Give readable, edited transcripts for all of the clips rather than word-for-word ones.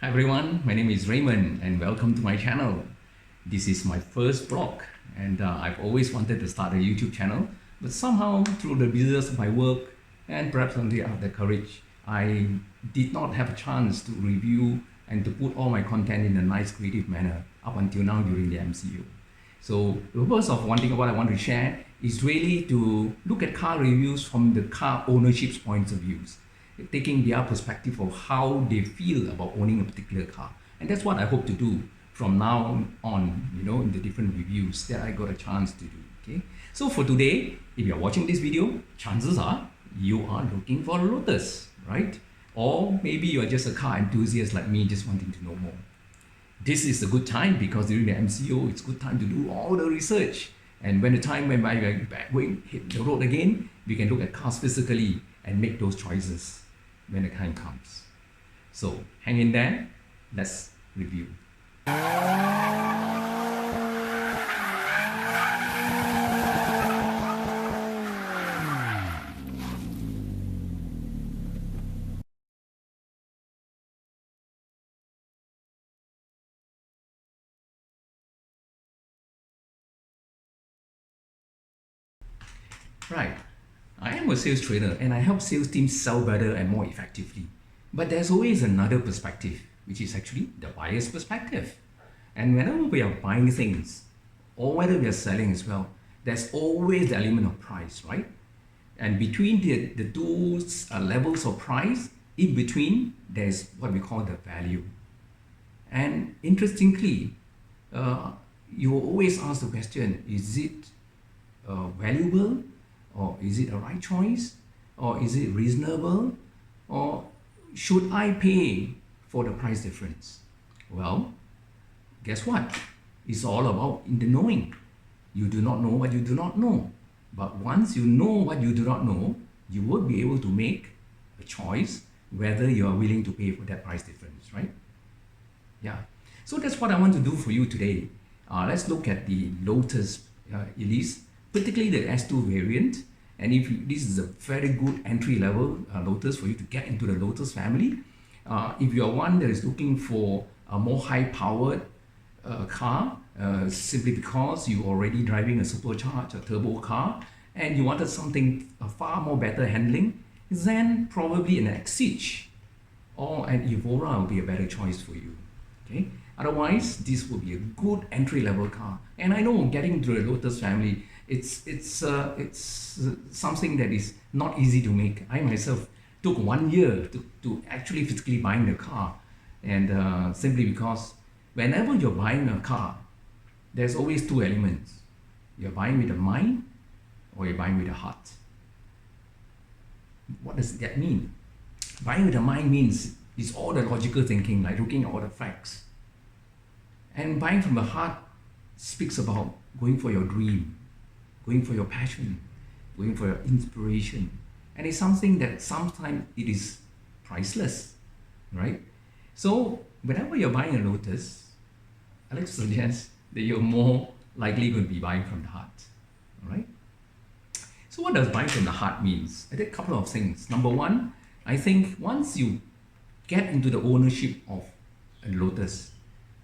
Hi everyone, my name is Raymond and welcome to my channel. This is my first vlog and I've always wanted to start a YouTube channel, but somehow through the busyness of my work and perhaps only out of the courage, I did not have a chance to review and to put all my content in a nice creative manner up until now during the MCU. So the purpose of what I want to share is really to look at car reviews from the car ownership's points of views, taking their perspective of how they feel about owning a particular car. And that's what I hope to do from now on, in the different reviews that I got a chance to do, okay? So for today, if you're watching this video, chances are you are looking for a Lotus, right? Or maybe you're just a car enthusiast like me, just wanting to know more. This is a good time because during the MCO, it's a good time to do all the research. And when we're back going hit the road again, we can look at cars physically and make those choices when the time comes. So hang in there, let's review. Right, I am a sales trainer and I help sales teams sell better and more effectively. But there's always another perspective, which is actually the buyer's perspective. And whenever we are buying things, or whether we are selling as well, there's always the element of price, right? And between the two levels of price, in between, there's what we call the value. And interestingly, you will always ask the question, is it valuable? Or is it a right choice? Or is it reasonable? Or should I pay for the price difference? Well, guess what? It's all about in the knowing. You do not know what you do not know. But once you know what you do not know, you would be able to make a choice whether you are willing to pay for that price difference, right? Yeah. So that's what I want to do for you today. Let's look at the Lotus Elise, particularly the S2 variant. And if this is a very good entry level Lotus for you to get into the Lotus family. If you are one that is looking for a more high powered car, simply because you're already driving a supercharged, a turbo car, and you wanted something far more better handling, then probably an Exige or an Evora will be a better choice for you. Okay. Otherwise, this will be a good entry level car. And I know getting to the Lotus family, it's something that is not easy to make. I myself took 1 year to actually physically buying the car, and simply because whenever you're buying a car, there's always two elements. You're buying with the mind or you're buying with the heart. What does that mean? Buying with the mind means it's all the logical thinking, like looking at all the facts. And buying from the heart speaks about going for your dream, going for your passion, going for your inspiration. And it's something that sometimes it is priceless, right? So whenever you're buying a Lotus, I like to suggest that you're more likely going to be buying from the heart, all right? So what does buying from the heart means? I think a couple of things. Number one, I think once you get into the ownership of a Lotus,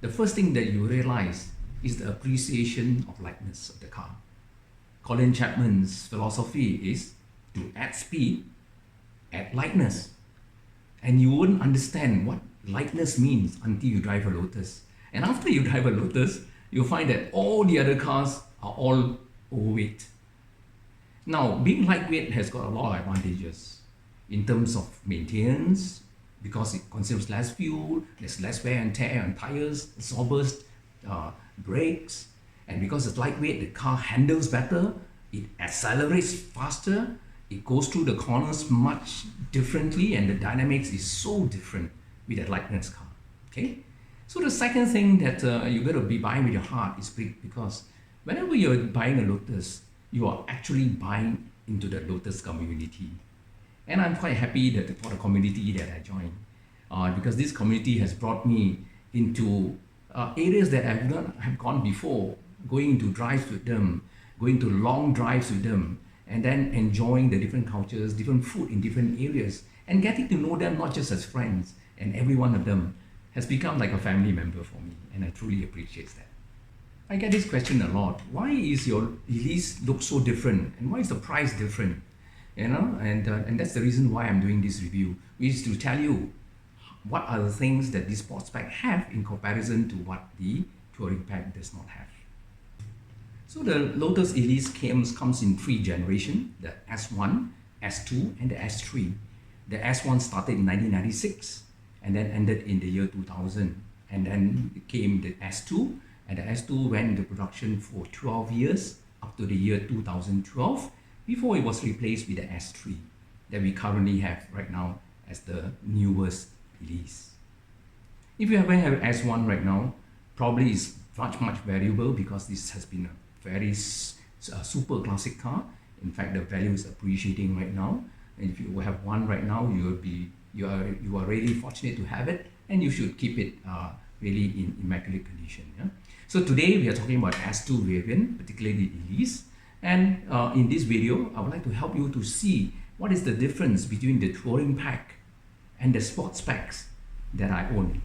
the first thing that you realize is the appreciation of lightness of the car. Colin Chapman's philosophy is to add speed, add lightness. And you wouldn't understand what lightness means until you drive a Lotus. And after you drive a Lotus, you'll find that all the other cars are all overweight. Now, being lightweight has got a lot of advantages in terms of maintenance, because it consumes less fuel, there's less wear and tear on tires, absorbers, brakes, and because it's lightweight, the car handles better, it accelerates faster, it goes through the corners much differently, and the dynamics is so different with a lightness car, okay? So the second thing that you're going to be buying with your heart is big, because whenever you're buying a Lotus, you are actually buying into the Lotus community. And I'm quite happy that for the community that I joined, because this community has brought me into areas that I not have gone before, going into drives with them, going to long drives with them, and then enjoying the different cultures, different food in different areas, and getting to know them not just as friends, and every one of them has become like a family member for me, and I truly appreciate that. I get this question a lot. Why is your Elise look so different, and why is the price different? And that's the reason why I'm doing this review, which is to tell you what are the things that this sports pack have in comparison to what the touring pack does not have. So the Lotus Elise comes in 3 generations: the S1, S2, and the S3. The S1 started in 1996 and then ended in the year 2000, and then came the S2, and the S2 went into production for 12 years up to the year 2012 before it was replaced with the S3 that we currently have right now as the newest Elise. If you haven't have S1 right now, probably it's much valuable because this has been a very super classic car. In fact, the value is appreciating right now, and if you have one right now, you are really fortunate to have it, and you should keep it really in immaculate condition. Yeah? So today we are talking about S2 variant, particularly the Elise, and in this video I would like to help you to see what is the difference between the touring pack and the sports packs that I own.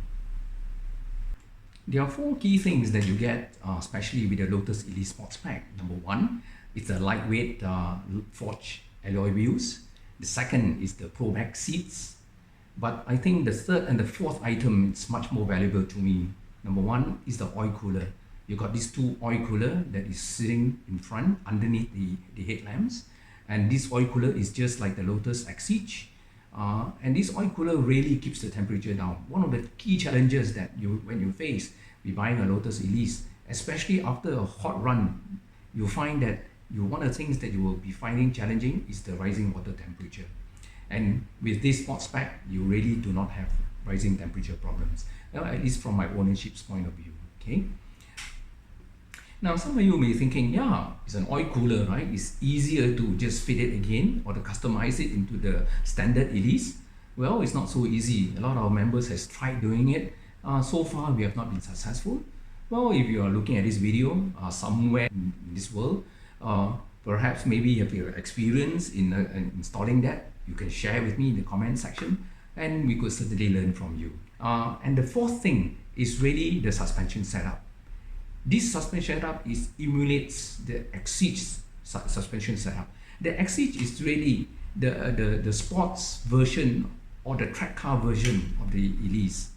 There are 4 key things that you get, especially with the Lotus Elise Sports Pack. Number 1, it's a lightweight forged alloy wheels. The second is the Probac seats. But I think the third and the fourth item is much more valuable to me. Number 1 is the oil cooler. You got these 2 oil cooler that is sitting in front underneath the headlamps. And this oil cooler is just like the Lotus Exige. And this oil cooler really keeps the temperature down. One of the key challenges that when you face with buying a Lotus Elise, especially after a hot run, you find that one of the things that you will be finding challenging is the rising water temperature. And with this sports pack, you really do not have rising temperature problems, at least from my ownership's point of view. Okay. Now, some of you may be thinking, yeah, it's an oil cooler, right? It's easier to just fit it again or to customize it into the standard Elise. Well, it's not so easy. A lot of our members has tried doing it. So far, we have not been successful. Well, if you are looking at this video somewhere in this world, perhaps maybe you have your experience in installing that, you can share with me in the comment section, and we could certainly learn from you. And the fourth thing is really the suspension setup. This suspension setup emulates the Exige suspension setup. The Exige is really the sports version or the track car version of the Elise.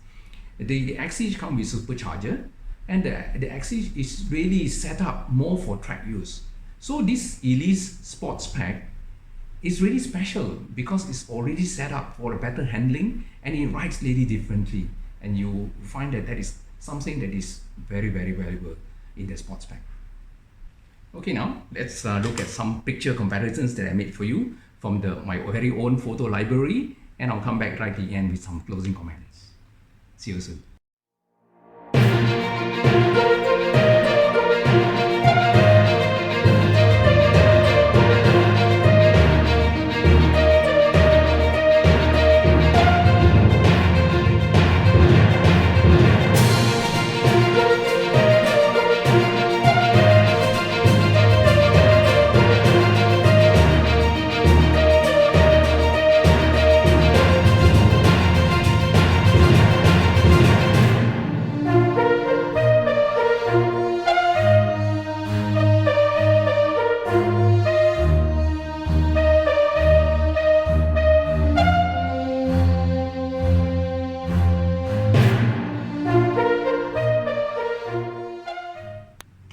The Exige comes with supercharger, and the Exige is really set up more for track use. So this Elise Sports Pack is really special because it's already set up for a better handling, and it rides really differently. And you find that is something that is very valuable in the sports pack. Okay, now let's look at some picture comparisons that I made for you from my very own photo library, and I'll come back right at the end with some closing comments. See you soon.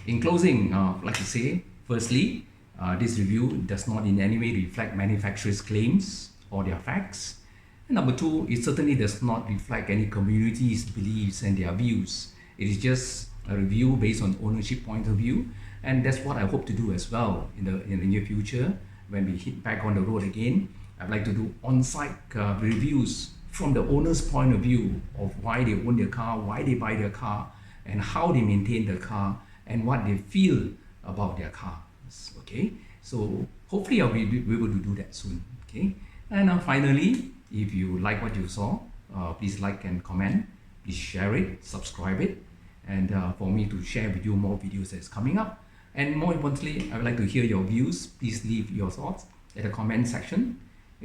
In closing, I'd like to say, firstly, this review does not in any way reflect manufacturers' claims or their facts. And number 2, it certainly does not reflect any community's beliefs and their views. It is just a review based on ownership point of view, and that's what I hope to do as well in the near future. When we hit back on the road again, I'd like to do on-site reviews from the owner's point of view of why they own their car, why they buy their car, and how they maintain their car, and what they feel about their cars. Okay, so hopefully I'll be able to do that soon. Okay, and finally, if you like what you saw, please like and comment, please share it, subscribe it, and for me to share with you more videos that's coming up. And more importantly, I would like to hear your views. Please leave your thoughts at the comment section.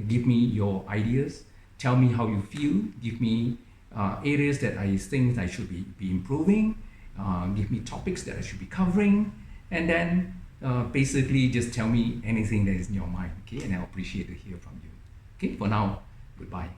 Give me your ideas, tell me how you feel, give me areas that I think I should be improving, give me topics that I should be covering, and then basically just tell me anything that is in your mind, okay? And I'll appreciate to hear from you. Okay, for now, goodbye.